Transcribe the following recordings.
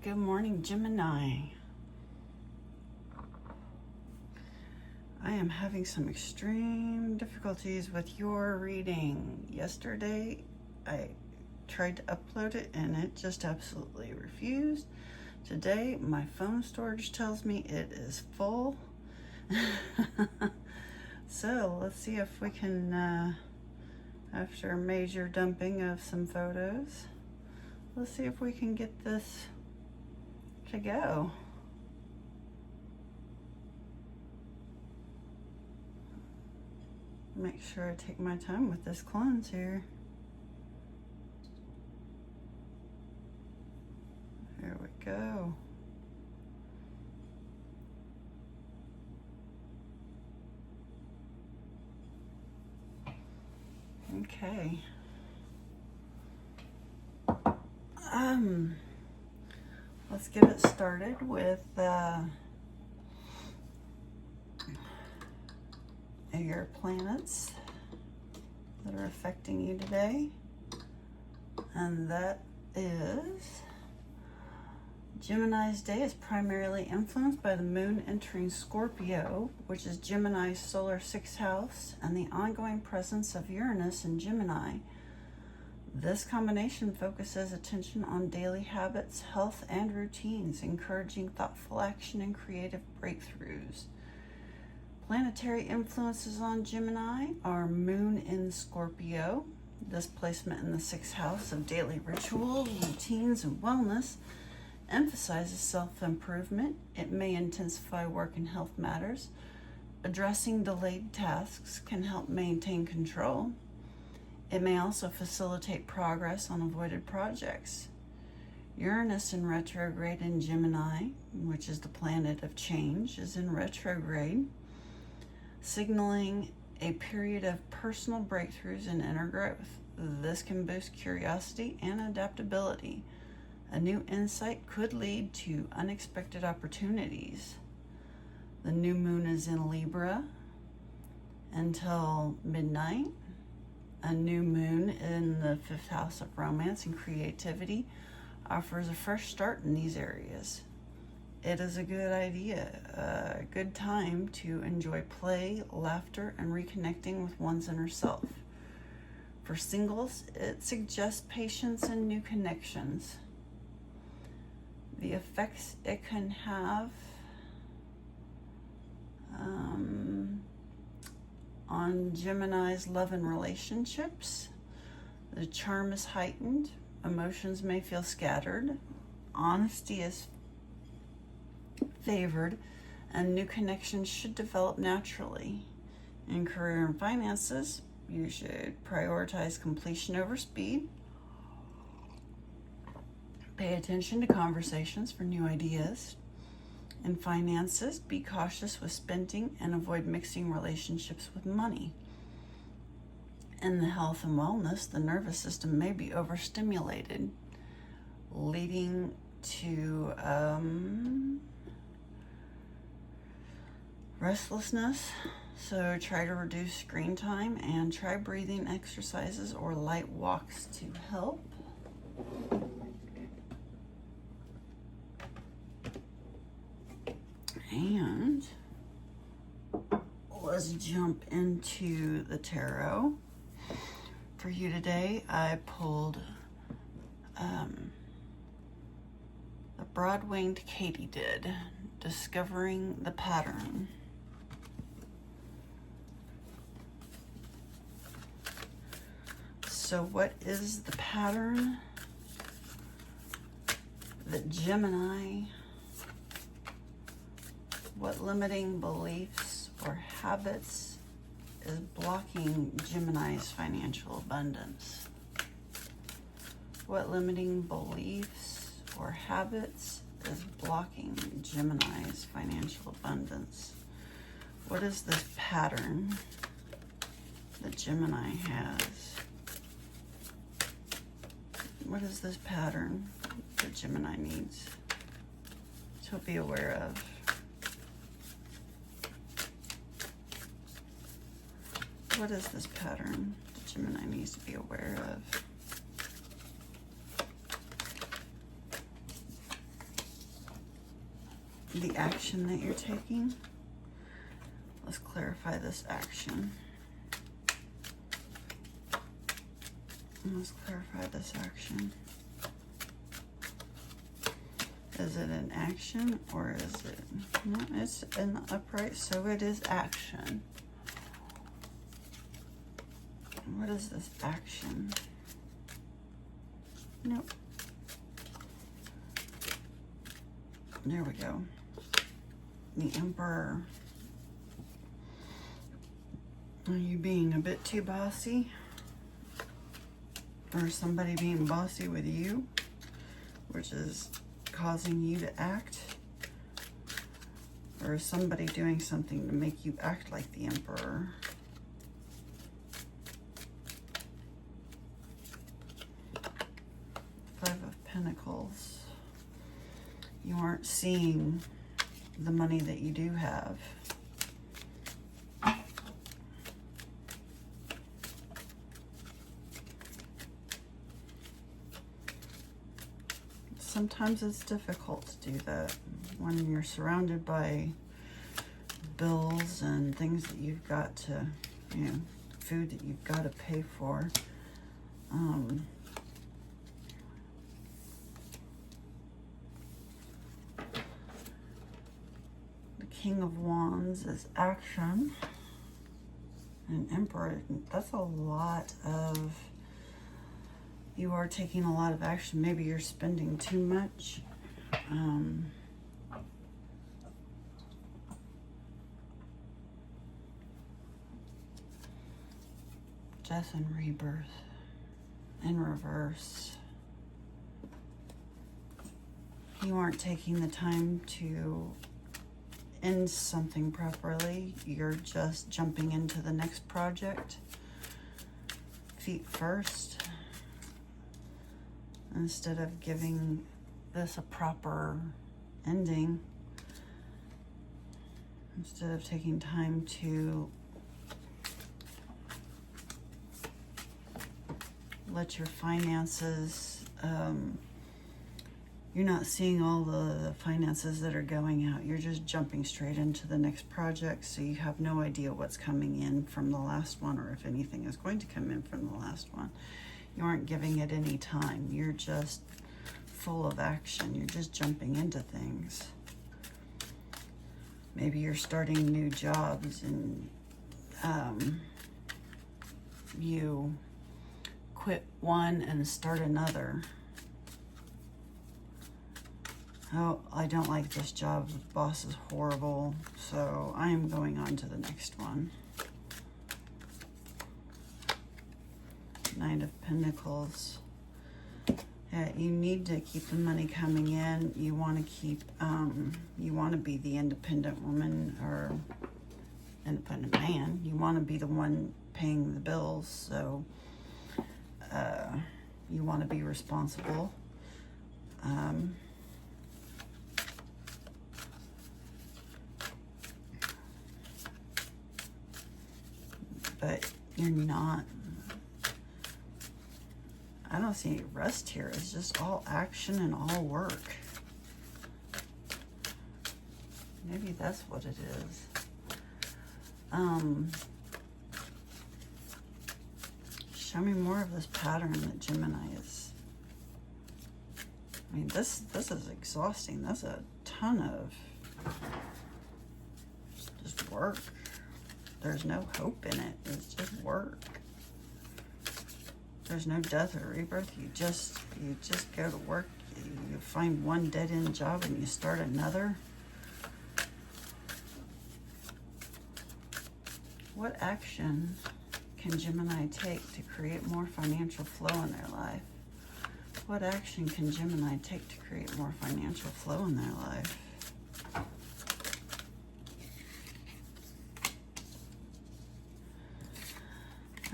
Good morning, Gemini. I am having some extreme difficulties with your reading. Yesterday, I tried to upload it and it just absolutely refused. Today, my phone storage tells me it is full. So let's see if we can, after a major dumping of some photos, let's see if we can get this to go. Make sure I take my time with this cleanse here. There we go. Okay. Let's get it started with your planets that are affecting you today. And that is Gemini's day is primarily influenced by the moon entering Scorpio, which is Gemini's solar sixth house, and the ongoing presence of Uranus in Gemini. This combination focuses attention on daily habits, health, and routines, encouraging thoughtful action and creative breakthroughs. Planetary influences on Gemini are Moon in Scorpio. This placement in the sixth house of daily rituals, routines, and wellness emphasizes self-improvement. It may intensify work and health matters. Addressing delayed tasks can help maintain control. It may also facilitate progress on avoided projects. Uranus in retrograde in Gemini, which is the planet of change, is in retrograde, signaling a period of personal breakthroughs and inner growth. This can boost curiosity and adaptability. A new insight could lead to unexpected opportunities. The new moon is in Libra until midnight. A new moon in the fifth house of romance and creativity offers a fresh start in these areas. It is a good idea, a good time to enjoy play, laughter, and reconnecting with one's inner self. For singles, it suggests patience and new connections. The effects it can have on Gemini's love and relationships. The charm is heightened. Emotions may feel scattered. Honesty is favored, and new connections should develop naturally. In career and finances, you should prioritize completion over speed. Pay attention to conversations for new ideas. In finances, be cautious with spending and avoid mixing relationships with money. In the health and wellness, the nervous system may be overstimulated, leading to restlessness. So try to reduce screen time and try breathing exercises or light walks to help. And let's jump into the tarot. For you today, I pulled the broad-winged katydid, discovering the pattern. So what is the pattern that Gemini, what limiting beliefs or habits is blocking Gemini's financial abundance? What limiting beliefs or habits is blocking Gemini's financial abundance? What is this pattern that Gemini has? What is this pattern that Gemini needs to be aware of? What is this pattern that Gemini needs to be aware of? the action that you're taking. Let's clarify this action. Let's clarify this action. Is it an action or is it? No, it's an upright, so it is action. What is this action? Nope. There we go. The Emperor. Are you being a bit too bossy? Or somebody being bossy with you, which is causing you to act? Or is somebody doing something to make you act like the Emperor? Five of Pentacles. You aren't seeing the money that you do have. Sometimes it's difficult to do that when you're surrounded by bills and things that you've got to, you know, food that you've got to pay for. The King of Wands is action. And Emperor, that's a lot of... You are taking a lot of action. Maybe you're spending too much. Death and rebirth in reverse. You aren't taking the time to end something properly. You're just jumping into the next project. Feet first. Instead of giving this a proper ending, instead of taking time to let your finances, you're not seeing all the finances that are going out. You're just jumping straight into the next project, so you have no idea what's coming in from the last one, or if anything is going to come in from the last one. You aren't giving it any time. You're just full of action. You're just jumping into things. Maybe you're starting new jobs and you quit one and start another. Oh, I don't like this job. The boss is horrible, so I am going on to the next one. Knight of Pentacles. Yeah, you need to keep the money coming in. You want to keep, you want to be the independent woman or independent man. You want to be the one paying the bills, so you want to be responsible. But you're not. I don't see any rest here. It's just all action and all work. Maybe that's what it is. Show me more of this pattern that Gemini is. I mean, this is exhausting. That's a ton of just work. There's no hope in it. It's just work. There's no death or rebirth. You just go to work. You find one dead-end job and you start another. What action can Gemini take to create more financial flow in their life? What action can Gemini take to create more financial flow in their life?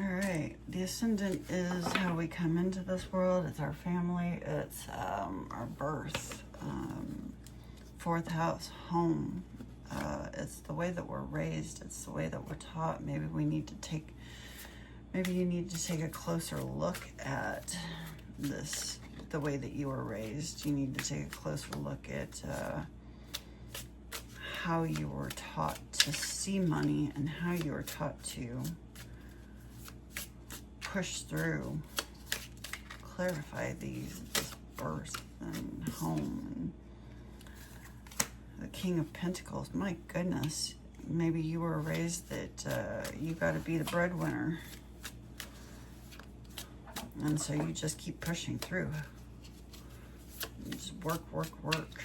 All right, the ascendant is how we come into this world. It's our family. It's our birth. Fourth house, home. It's the way that we're raised. It's the way that we're taught. Maybe you need to take a closer look at this, the way that you were raised. You need to take a closer look at how you were taught to see money and how you were taught to push through, clarify this birth and home and the King of Pentacles. My goodness, maybe you were raised that you got to be the breadwinner, and so you just keep pushing through. You just work, work, work.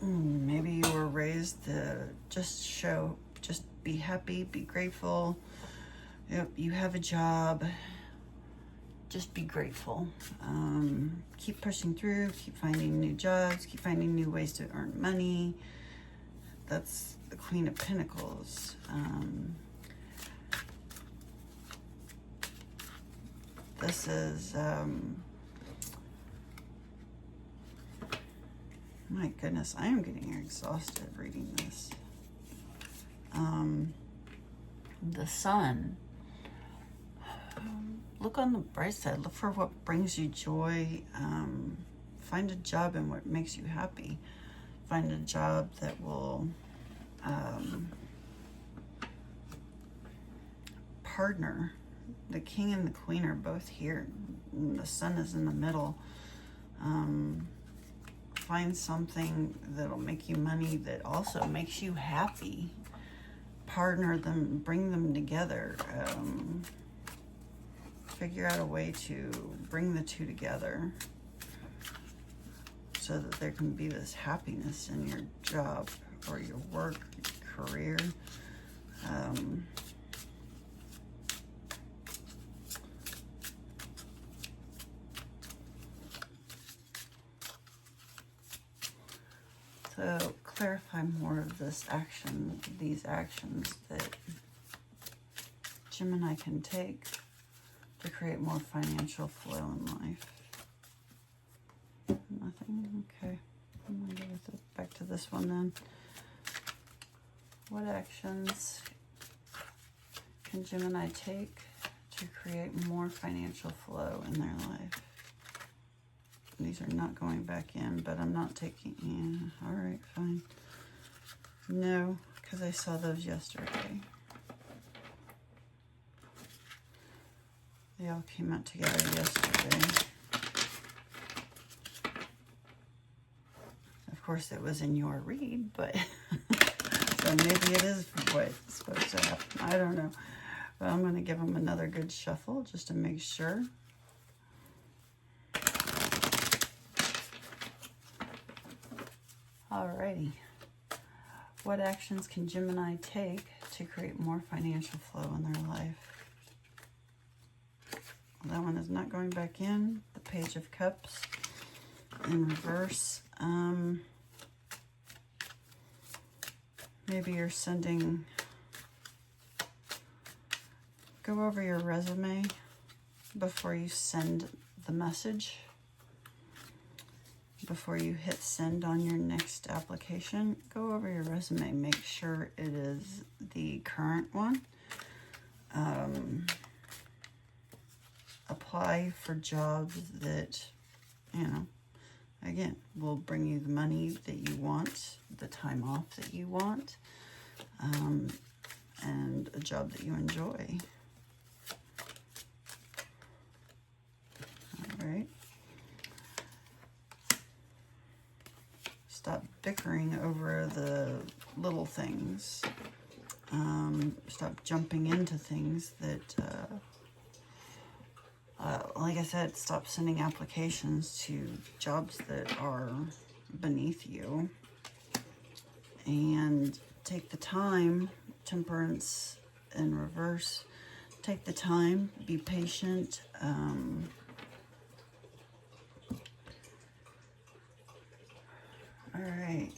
Maybe you were raised to just be happy, be grateful. Yep, you have a job. Just be grateful. Keep pushing through, keep finding new jobs, keep finding new ways to earn money. That's the Queen of Pentacles. This is, my goodness, I am getting exhausted reading this. The Sun. Look on the bright side. Look for what brings you joy. Find a job in what makes you happy. Find a job that will partner. The King and the Queen are both here. And the Sun is in the middle. Find something that'll make you money that also makes you happy. Partner them, bring them together. Figure out a way to bring the two together so that there can be this happiness in your job or your work, your career. So clarify more of this action, these actions that Gemini can take to create more financial flow in life. Nothing? Okay. I'm going to go back to this one then. What actions can Gemini take to create more financial flow in their life? These are not going back in, but I'm not taking in. All right, fine. No, because I saw those yesterday. They all came out together yesterday. Of course, it was in your read, but so maybe it is what's supposed to happen. I don't know. But I'm going to give them another good shuffle just to make sure. Alrighty. What actions can Gemini take to create more financial flow in their life? Well, that one is not going back in. The Page of Cups in reverse. Maybe you're sending... Go over your resume before you send the message. Before you hit send on your next application, go over your resume. Make sure it is the current one. Apply for jobs that, you know, again, will bring you the money that you want, the time off that you want, and a job that you enjoy. All right. Stop bickering over the little things. Stop jumping into things that, like I said, stop sending applications to jobs that are beneath you. And take the time, Temperance in reverse, take the time, be patient. All right,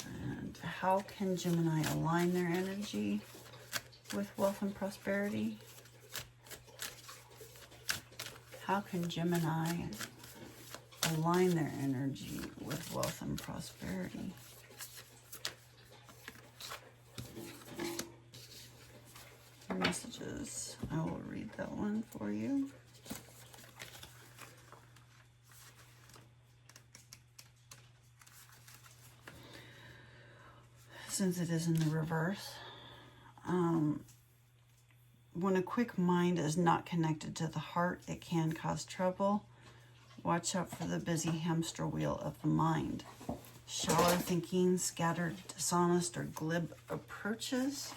and how can Gemini align their energy with wealth and prosperity? How can Gemini align their energy with wealth and prosperity? messages. I will read that one for you. Since it is in the reverse. When a quick mind is not connected to the heart, it can cause trouble. Watch out for the busy hamster wheel of the mind. Shallow thinking, scattered, dishonest, or glib approaches,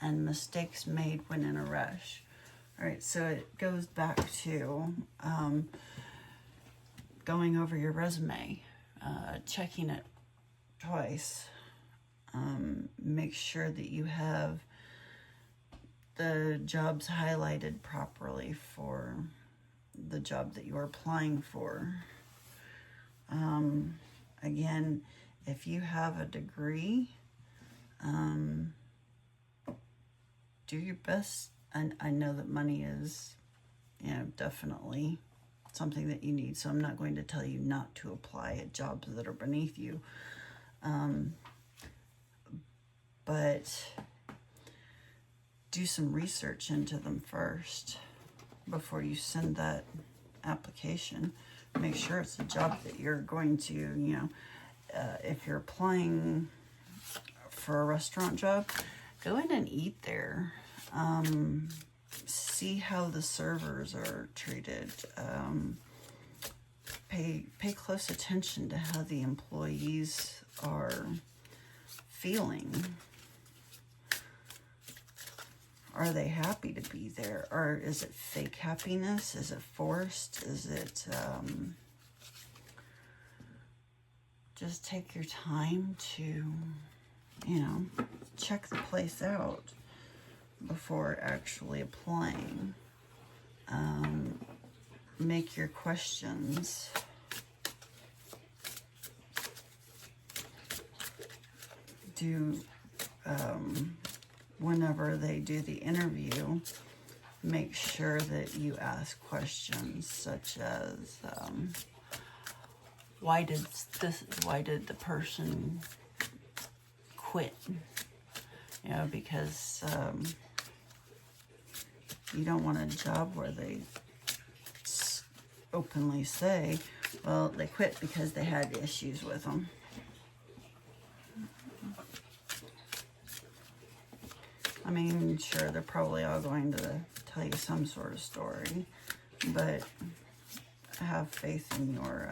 and mistakes made when in a rush. All right, so it goes back to going over your resume, checking it twice. Make sure that you have the jobs highlighted properly for the job that you're applying for. Again, if you have a degree, do your best. And I know that money is, definitely something that you need. So I'm not going to tell you not to apply at jobs that are beneath you. But do some research into them first before you send that application. Make sure it's a job that you're going to, if you're applying for a restaurant job, go in and eat there. See how the servers are treated. Pay close attention to how the employees are feeling. Are they happy to be there? Or is it fake happiness? Is it forced? Is it, just take your time to, check the place out before actually applying. Make your questions. Whenever they do the interview, make sure that you ask questions such as, why did the person quit? Because you don't want a job where they openly say, well, they quit because they had issues with them. I mean, sure, they're probably all going to tell you some sort of story, but have faith in your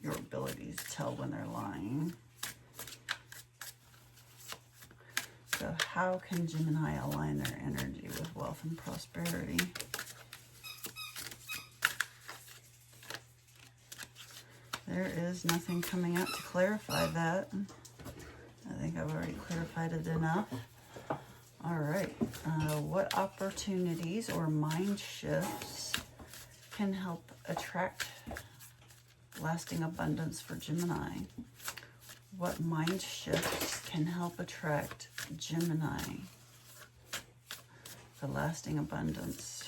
ability to tell when they're lying. So how can Gemini align their energy with wealth and prosperity? There is nothing coming out to clarify that. I think I've already clarified it enough. All right, what opportunities or mind shifts can help attract lasting abundance for Gemini? What mind shifts can help attract Gemini for lasting abundance?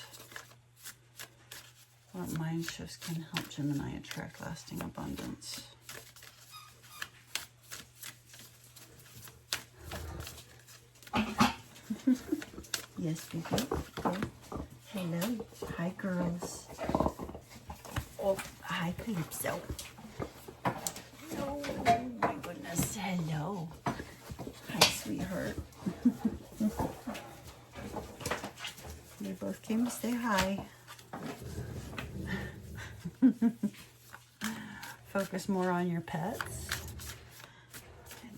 What mind shifts can help Gemini attract lasting abundance? Yes, baby. Okay. Hello. Hi, girls. Oh, hi, Calypso. Oh, my goodness. Hello. Hi, sweetheart. They both came to say hi. Focus more on your pets.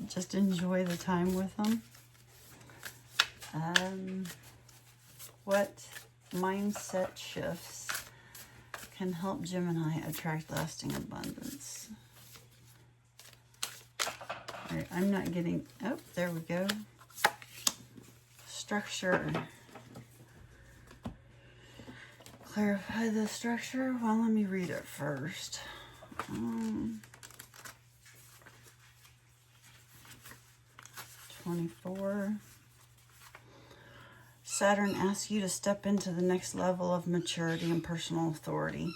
Just enjoy the time with them. What mindset shifts can help Gemini attract lasting abundance? All right, I'm not getting, oh, there we go. Structure. Clarify the structure. Well, let me read it first. 24. Saturn asks you to step into the next level of maturity and personal authority.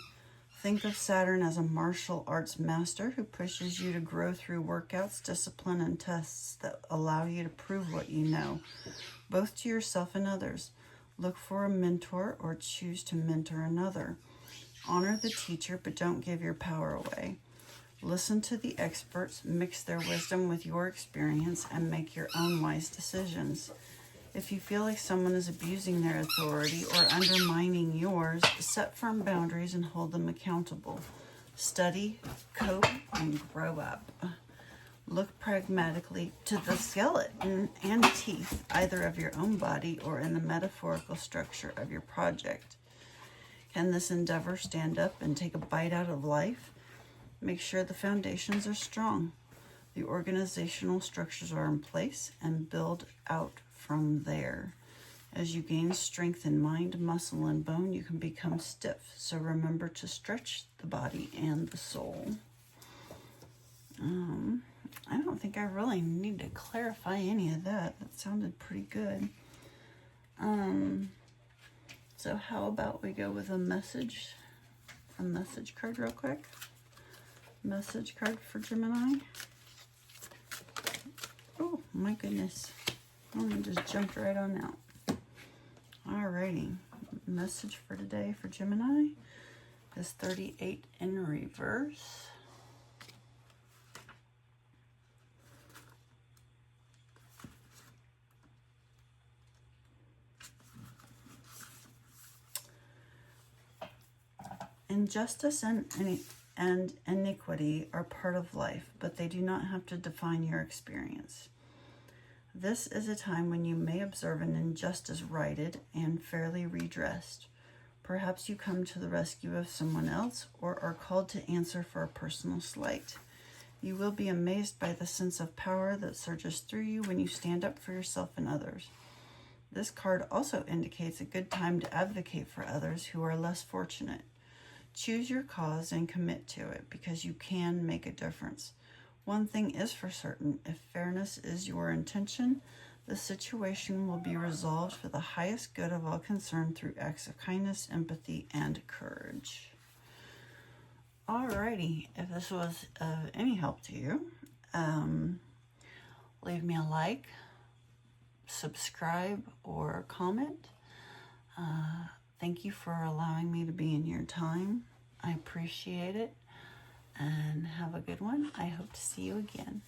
Think of Saturn as a martial arts master who pushes you to grow through workouts, discipline, and tests that allow you to prove what you know, both to yourself and others. Look for a mentor or choose to mentor another. Honor the teacher, but don't give your power away. Listen to the experts, mix their wisdom with your experience, and make your own wise decisions. If you feel like someone is abusing their authority or undermining yours, set firm boundaries and hold them accountable. Study, cope, and grow up. Look pragmatically to the skeleton and teeth, either of your own body or in the metaphorical structure of your project. Can this endeavor stand up and take a bite out of life? Make sure the foundations are strong, the organizational structures are in place, and build out from there. As you gain strength in mind, muscle, and bone, you can become stiff. So remember to stretch the body and the soul. I don't think I really need to clarify any of that. That sounded pretty good. So how about we go with a message card real quick. Message card for Gemini. Oh my goodness. Oh, I just jumped right on out. Alrighty. Message for today for Gemini is 38 in reverse. Injustice and iniquity are part of life, but they do not have to define your experience. This is a time when you may observe an injustice righted and fairly redressed. Perhaps you come to the rescue of someone else or are called to answer for a personal slight. You will be amazed by the sense of power that surges through you when you stand up for yourself and others. This card also indicates a good time to advocate for others who are less fortunate. Choose your cause and commit to it because you can make a difference. One thing is for certain, if fairness is your intention, the situation will be resolved for the highest good of all concerned through acts of kindness, empathy, and courage. Alrighty, if this was of any help to you, leave me a like, subscribe, or comment. Thank you for allowing me to be in your time. I appreciate it. And have a good one. I hope to see you again.